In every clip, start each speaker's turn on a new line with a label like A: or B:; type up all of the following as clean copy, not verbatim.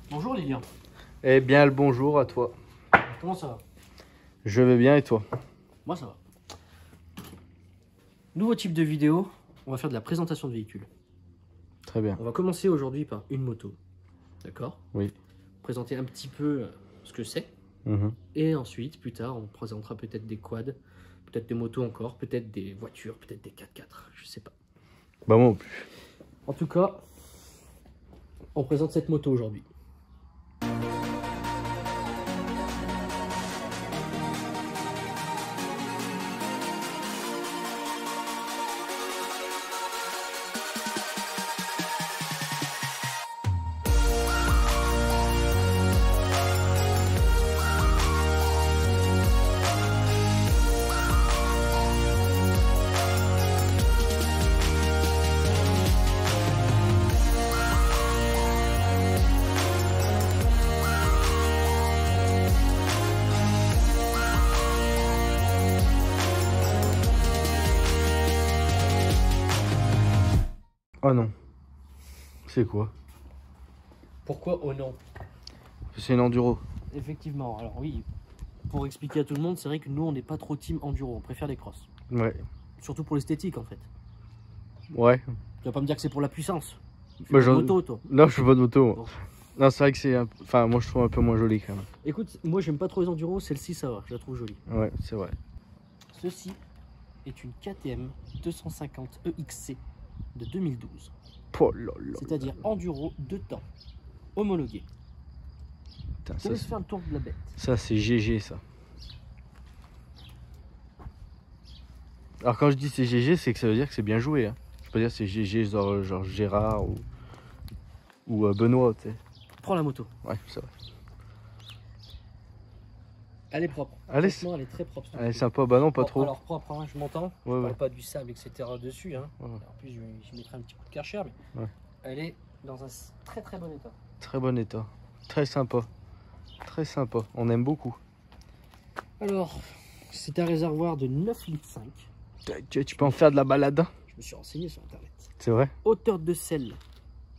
A: Bonjour Lilian.
B: Eh bien, le bonjour à toi.
A: Comment ça va?
B: Je vais bien et toi?
A: Moi ça va. Nouveau type de vidéo, on va faire de la présentation de véhicules.
B: Très bien.
A: On va commencer aujourd'hui par une moto. D'accord?
B: Oui.
A: Présenter un petit peu ce que c'est. Et ensuite, plus tard, on présentera peut-être des quads, peut-être des motos encore, peut-être des voitures, peut-être des 4x4, je sais pas.
B: Bah moi non plus.
A: En tout cas, on présente cette moto aujourd'hui.
B: Oh non. C'est quoi?
A: Pourquoi oh non?
B: C'est une enduro.
A: Effectivement, alors oui, pour expliquer à tout le monde, c'est vrai que nous on n'est pas trop team enduro, on préfère les crosses.
B: Ouais.
A: Surtout pour l'esthétique en fait.
B: Ouais.
A: Tu vas pas me dire que c'est pour la puissance. Tu
B: Bah,
A: fais pas de moto toi.
B: Non, je fais pas de moto. Moi.
A: Bon.
B: Non, c'est vrai que c'est... Enfin, moi je trouve un peu moins joli quand même.
A: Écoute, moi j'aime pas trop les enduros, celle-ci ça va, je la trouve jolie.
B: Ouais, c'est vrai.
A: Ceci est une KTM 250 EXC de 2012.
B: Oh là là.
A: C'est-à-dire enduro 2 temps, homologué.
B: Putain,
A: Je te laisse faire le tour de la bête.
B: ça c'est GG ça. Alors quand je dis c'est GG, c'est que ça veut dire que c'est bien joué. Hein. Je peux dire c'est GG genre Gérard ou Benoît, tu sais.
A: Prends la moto.
B: Ouais, c'est vrai.
A: Elle est propre.
B: Elle est-
A: Franchement, elle est très propre.
B: Elle est sympa, bah non, pas
A: Bon,
B: trop.
A: alors propre, hein, je m'entends.
B: Ouais,
A: Je
B: ouais.
A: parle pas du sable, etc. dessus. Hein.
B: Ouais.
A: En plus, je mettrai un petit coup de Karcher, mais
B: Ouais.
A: elle est dans un très très bon état.
B: Très bon état. Très sympa. Très sympa. On aime beaucoup.
A: Alors, c'est un réservoir de 9,5 litres.
B: Tu peux en faire de la balade?
A: Je me suis renseigné sur internet.
B: C'est vrai?
A: Hauteur de selle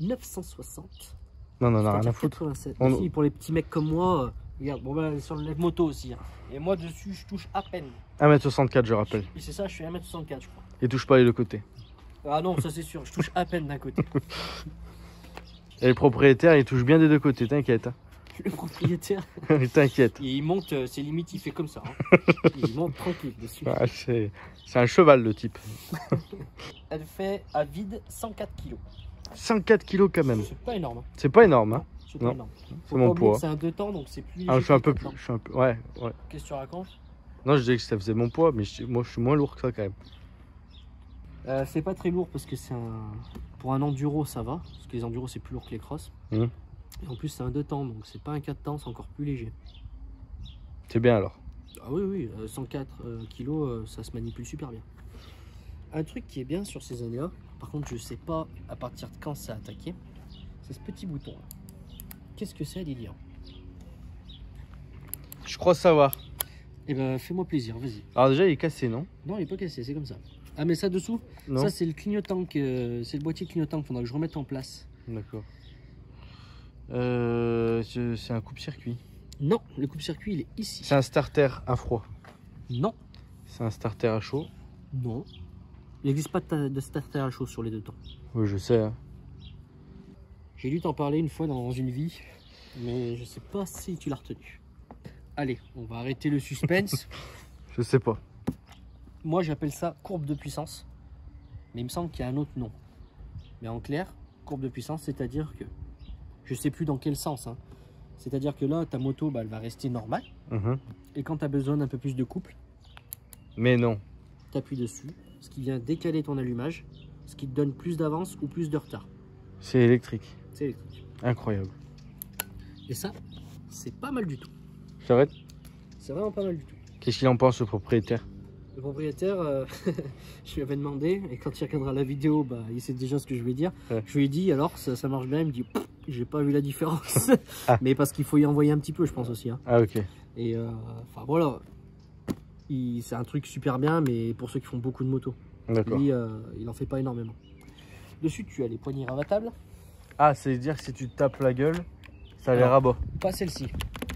A: 960.
B: Non, non, non, rien à
A: C'est-à-dire
B: foutre.
A: 87.
B: On-
A: Aussi, pour les petits mecs comme moi, regarde, bon ben sur les motos aussi. Hein. Et moi dessus, je touche à peine.
B: 1m64, je rappelle.
A: Et c'est ça, je suis 1m64, je crois.
B: Et touche pas les deux côtés.
A: Ah non, ça c'est sûr, je touche à peine d'un côté.
B: Et le propriétaire, il touche bien des deux côtés, t'inquiète. Hein.
A: Le propriétaire,
B: T'inquiète.
A: il monte, c'est limite, il fait comme ça. Hein. Il monte tranquille dessus.
B: Ah, c'est un cheval, le type.
A: Elle fait à vide 104 kg.
B: 104 kilos quand même.
A: C'est pas énorme. Hein.
B: C'est pas énorme, hein.
A: C'est pas
B: Non.
A: énorme.
B: C'est
A: Faut
B: mon
A: pas oublier
B: poids.
A: que c'est un 2 temps, donc c'est plus léger.
B: Ah, je suis un
A: que
B: peu
A: le
B: plus.
A: temps.
B: Je suis un peu. Ouais, ouais.
A: Qu'est-ce que tu racontes?
B: Non, je disais que ça faisait mon poids, mais moi, je suis moins lourd que ça quand même.
A: C'est pas très lourd parce que c'est un... Pour un enduro, ça va. Parce que les enduros, c'est plus lourd que les crosses.
B: Mhm.
A: Et en plus, c'est un 2 temps, donc c'est pas un 4 temps, c'est encore plus léger.
B: C'est bien alors.
A: Ah oui, oui, 104 kg, ça se manipule super bien. Un truc qui est bien sur ces années-là, par contre, je sais pas à partir de quand ça a attaqué, c'est ce petit bouton là. Qu'est-ce que c'est, Lilian?
B: Je crois savoir.
A: Eh ben, fais-moi plaisir, vas-y.
B: Alors, déjà, il est cassé, non?
A: Non, il est pas cassé, c'est comme ça. Ah, mais ça dessous,
B: Non.
A: ça c'est le clignotant, c'est le boîtier clignotant qu'il faudra que je remette en place.
B: D'accord. C'est un coupe-circuit.
A: Non, le coupe-circuit, il est ici.
B: C'est un starter à froid.
A: Non,
B: C'est un starter à chaud.
A: non. Il n'existe pas de starter à chaud sur les 2 temps.
B: Oui, je sais. Hein.
A: J'ai dû t'en parler une fois dans une vie, mais je sais pas si tu l'as retenu. Allez, on va arrêter le suspense.
B: Je sais pas.
A: Moi, j'appelle ça courbe de puissance, mais il me semble qu'il y a un autre nom. Mais en clair, courbe de puissance, c'est-à-dire que je sais plus dans quel sens. Hein. C'est-à-dire que là, ta moto, bah, elle va rester normale, et quand tu as besoin d'un peu plus de couple,
B: Mais non.
A: tu appuies dessus, ce qui vient décaler ton allumage, ce qui te donne plus d'avance ou plus de retard.
B: C'est électrique.
A: C'est électrique.
B: Incroyable.
A: Et ça, c'est pas mal du tout.
B: J'arrête.
A: C'est vraiment pas mal du tout.
B: Qu'est-ce qu'il en pense, le propriétaire?
A: Le propriétaire, je lui avais demandé, et quand il regardera la vidéo, bah, il sait déjà ce que je vais dire.
B: Ouais.
A: Je lui ai dit, alors ça marche bien? Il me dit, j'ai pas vu la différence.
B: Ah.
A: Mais parce qu'il faut y envoyer un petit peu, je pense aussi. Hein.
B: Ah, ok.
A: Et enfin voilà, c'est un truc super bien, mais pour ceux qui font beaucoup de motos.
B: D'accord.
A: Lui, il en fait pas énormément. Dessus, tu as les poignées ravatables.
B: Ah, c'est dire que si tu te tapes la gueule, Ça a l'air à bas.
A: Pas celle-ci.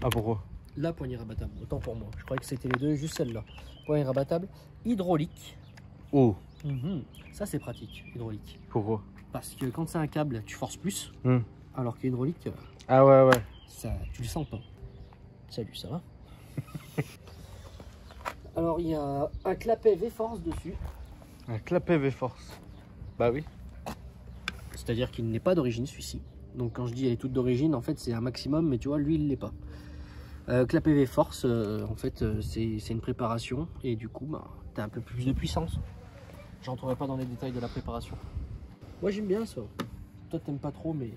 B: Ah, pourquoi?
A: La poignée rabattable, autant pour moi. Je croyais que c'était les deux, juste celle-là. Poignée rabattable, hydraulique.
B: Oh,
A: Ça c'est pratique, hydraulique.
B: pourquoi?
A: Parce que quand c'est un câble, tu forces plus.
B: Hmm.
A: Alors qu'hydraulique,
B: Ah ouais.
A: ça, tu le sens pas. Salut, ça va? Alors il y a un clapet V-Force dessus.
B: Un clapet V-Force. Bah oui.
A: C'est-à-dire qu'il n'est pas d'origine celui-ci. Donc quand je dis elle est toute d'origine, en fait c'est un maximum, mais tu vois, lui il l'est pas. Clapet V-Force, en fait c'est une préparation et du coup bah, tu as un peu plus de puissance. J'entrerai pas dans les détails de la préparation. Moi j'aime bien ça. Toi t'aimes pas trop, mais...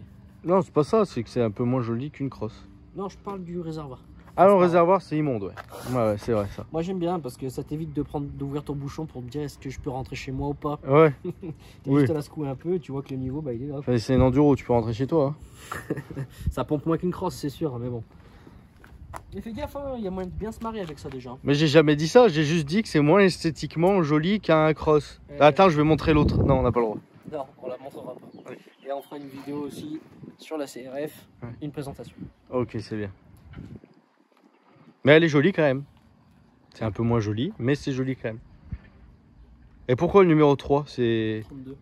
B: Non, c'est pas ça, c'est que c'est un peu moins joli qu'une crosse.
A: Non, je parle du réservoir.
B: Ah, le réservoir, c'est immonde, ouais. Ouais, c'est vrai ça.
A: Moi j'aime bien parce que ça t'évite d'ouvrir ton bouchon pour te dire est-ce que je peux rentrer chez moi ou pas.
B: Ouais.
A: T'as
B: Oui.
A: juste à la secouer un peu et tu vois que le niveau bah, il est là.
B: Enfin, c'est une enduro, tu peux rentrer chez toi. Hein.
A: Ça pompe moins qu'une crosse, c'est sûr, mais bon. Mais fais gaffe, hein, il y a moyen de bien se marier avec ça déjà.
B: Mais j'ai jamais dit ça, j'ai juste dit que c'est moins esthétiquement joli qu'un cross. Attends, je vais montrer l'autre. Non, on n'a pas le droit.
A: Non, on la montrera pas.
B: Oui.
A: Et on fera une vidéo aussi sur la CRF, une présentation.
B: Ok, c'est bien. Mais elle est jolie quand même. C'est un peu moins joli, mais c'est joli quand même. Et pourquoi le numéro 3? C'est...
A: 32.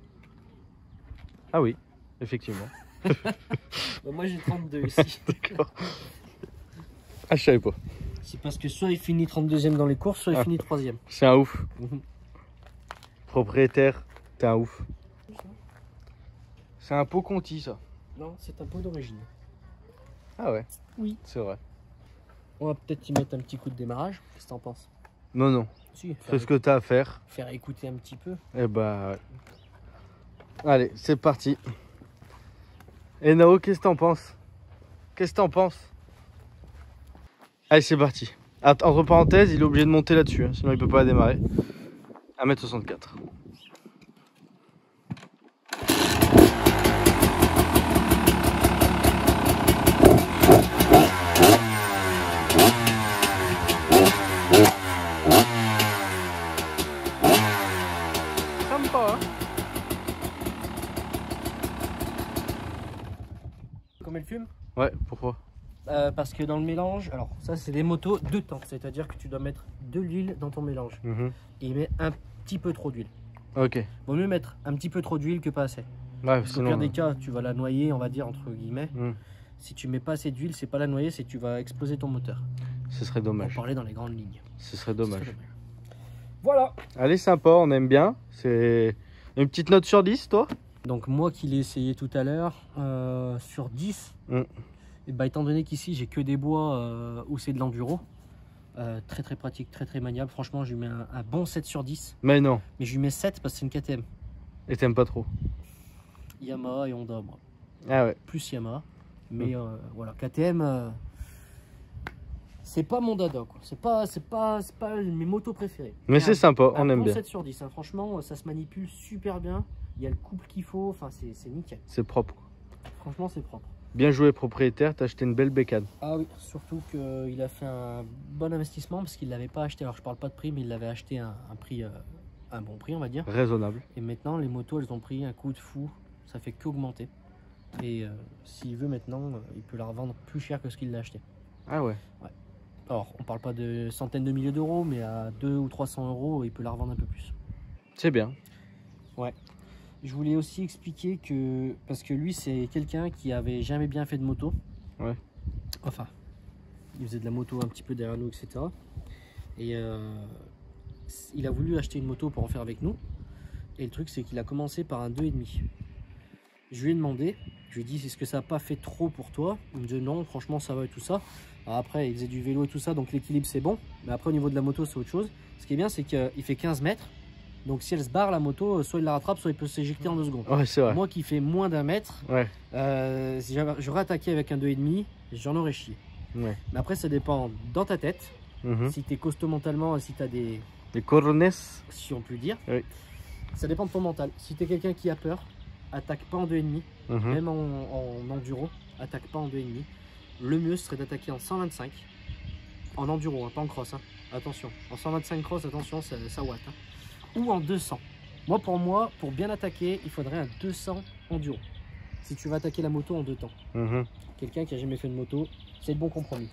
B: Ah oui, effectivement.
A: Bah, moi j'ai 32 ici.
B: D'accord. Ah, je savais pas.
A: C'est parce que soit il finit 32e dans les courses, soit il finit 3e.
B: C'est un ouf. Propriétaire, t'es un ouf. C'est un pot Conti, ça.
A: Non, c'est un pot d'origine.
B: Ah ouais.
A: Oui.
B: C'est vrai.
A: On va peut-être y mettre un petit coup de démarrage. Qu'est-ce que t'en penses?
B: Non, non.
A: Si,
B: Fais ce que t'as à faire.
A: faire écouter un petit peu.
B: Eh bah, ouais. Allez, c'est parti. Et Nao, qu'est-ce que t'en penses? Qu'est-ce que t'en penses? Allez, c'est parti. Entre parenthèses, il est obligé de monter là-dessus, hein, sinon il peut pas démarrer. 1m64. Sympa, hein?
A: Comme elle fume?
B: Ouais, pourquoi?
A: Parce que dans le mélange, alors ça c'est des motos deux temps, c'est-à-dire que tu dois mettre de l'huile dans ton mélange. Et il met un petit peu trop d'huile.
B: Ok.
A: Vaut mieux mettre un petit peu trop d'huile que pas assez.
B: Ouais,
A: Parce qu'au
B: sinon...
A: pire des cas, tu vas la noyer, on va dire entre guillemets.
B: Hmm.
A: Si tu mets pas assez d'huile, c'est pas la noyer, c'est que tu vas exploser ton moteur.
B: Ce serait
A: On
B: dommage.
A: parlait dans les grandes lignes.
B: Ce serait dommage.
A: Voilà.
B: Allez, sympa, on aime bien. C'est une petite note sur 10, toi?
A: Donc moi qui l'ai essayé tout à l'heure, sur 10, et bah, étant donné qu'ici j'ai que des bois où c'est de l'enduro, très très pratique, très très maniable. Franchement, je lui mets un bon 7 sur 10.
B: Mais non.
A: Mais je lui mets 7 parce que c'est une KTM.
B: Et t'aimes pas trop?
A: Yamaha et Honda, moi.
B: Ah ouais.
A: Plus Yamaha. Mais voilà, KTM, c'est pas mon dada, quoi. C'est pas mes motos préférées.
B: Mais c'est sympa, on aime
A: bon
B: bien.
A: 7 sur 10, hein. Franchement, ça se manipule super bien. Il y a le couple qu'il faut, enfin c'est nickel.
B: C'est propre, quoi.
A: Franchement, c'est propre.
B: Bien joué, propriétaire, t'as acheté une belle bécane.
A: Ah oui, surtout qu'il a fait un bon investissement parce qu'il l'avait pas acheté. Alors je parle pas de prix, mais il l'avait acheté un prix, un bon prix, on va dire.
B: Raisonnable.
A: Et maintenant, les motos, elles ont pris un coup de fou. Ça fait qu'augmenter. Et s'il veut maintenant, il peut la revendre plus cher que ce qu'il l'a acheté.
B: Ah ouais.
A: Ouais. Alors, on parle pas de centaines de milliers d'euros, mais à 200 ou 300 euros, il peut la revendre un peu plus.
B: C'est bien.
A: Ouais. Je voulais aussi expliquer que, parce que lui, c'est quelqu'un qui avait jamais bien fait de moto.
B: Ouais.
A: Enfin, il faisait de la moto un petit peu derrière nous, etc. Et il a voulu acheter une moto pour en faire avec nous. Et le truc, c'est qu'il a commencé par un 2,5. Je lui ai demandé, je lui ai dit, est-ce que ça n'a pas fait trop pour toi? Il me dit non, franchement, ça va et tout ça. Alors après, il faisait du vélo et tout ça, donc l'équilibre, c'est bon. Mais après, au niveau de la moto, c'est autre chose. Ce qui est bien, c'est qu'il fait 15 mètres. Donc si elle se barre, la moto, soit il la rattrape, soit il peut s'éjecter en 2 secondes.
B: Ouais, c'est vrai.
A: Moi qui fais moins d'1 mètre,
B: Ouais.
A: si j'aurais attaqué avec un 2,5, j'en aurais chié.
B: Ouais.
A: Mais après, ça dépend dans ta tête. Si tu es costaud mentalement et si tu as des...
B: Les corones.
A: Si on peut dire.
B: Oui.
A: Ça dépend de ton mental. Si tu es quelqu'un qui a peur, attaque pas en 2,5. Même en enduro, attaque pas en 2,5. Le mieux serait d'attaquer en 125. En enduro, hein, pas en cross. Hein. Attention. En 125 cross, attention, ça watt. Hein. Ou en 200. Pour moi, pour bien attaquer, il faudrait un 200 enduro. si tu vas attaquer la moto en 2 temps. Quelqu'un qui a jamais fait de moto, c'est le bon compromis.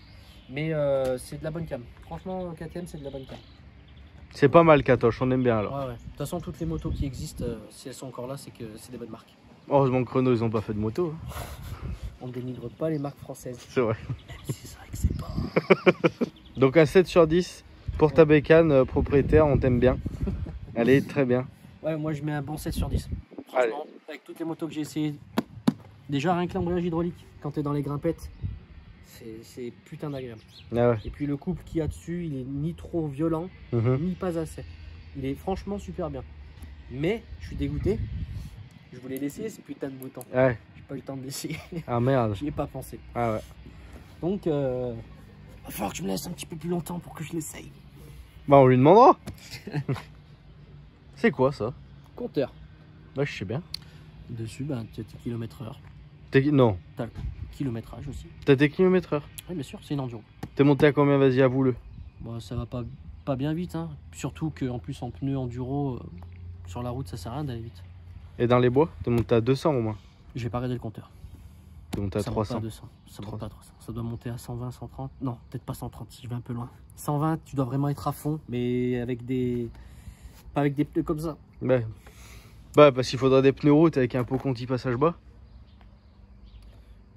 A: Mais c'est de la bonne cam. Franchement, KTM, c'est de la bonne cam.
B: C'est pas mal, Katoche, on aime bien alors.
A: Ouais. De toute façon, toutes les motos qui existent, si elles sont encore là, c'est que c'est des bonnes marques.
B: Heureusement que Renault, ils ont pas fait de moto.
A: On ne dénigre pas les marques françaises.
B: C'est vrai.
A: C'est vrai que c'est pas...
B: Donc un 7 sur 10 pour ta bécane propriétaire, on t'aime bien. Elle est très bien.
A: Ouais, moi je mets un bon 7 sur 10. Franchement, avec toutes les motos que j'ai essayé, déjà rien que l'embrayage hydraulique, quand tu es dans les grimpettes, c'est putain d'agréable.
B: Ah ouais.
A: Et puis le couple qu'il y a dessus, il est ni trop violent, ni pas assez. Il est franchement super bien. Mais je suis dégoûté, je voulais l'essayer ce putain de bouton.
B: Ouais.
A: J'ai pas eu le temps de l'essayer.
B: Ah merde.
A: J'y ai pas pensé.
B: Ah ouais.
A: Donc, il va falloir que je me laisse un petit peu plus longtemps pour que je l'essaye.
B: Bah on lui demandera. C'est quoi ça?
A: Compteur.
B: Bah je sais bien.
A: Dessus, ben, tu as tes kilomètres/heure.
B: Non.
A: Tu as le kilométrage aussi.
B: T'as tes kilomètres/heure.
A: Oui, bien sûr, c'est une enduro.
B: T'es monté à combien? Vas-y, avoue-le.
A: Bon, ça va pas bien vite. Hein. Surtout qu'en plus, en pneu enduro, sur la route, ça sert à rien d'aller vite.
B: Et dans les bois? T'es monté à 200 au moins?
A: Je vais pas regarder le compteur.
B: T'es monté à
A: Ça
B: 300.
A: monte pas à 200. Ça monte pas à 300. Ça doit monter à 120, 130. Non, peut-être pas 130 si je vais un peu loin. 120, tu dois vraiment être à fond, mais avec des... Pas avec des pneus comme ça.
B: Ouais. Bah parce qu'il faudra des pneus route avec un pot conti passage bas.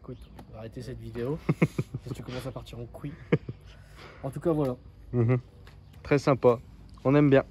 A: Écoute, on va arrêter cette vidéo. Parce que tu commences à partir en couille. En tout cas, voilà.
B: Très sympa. On aime bien.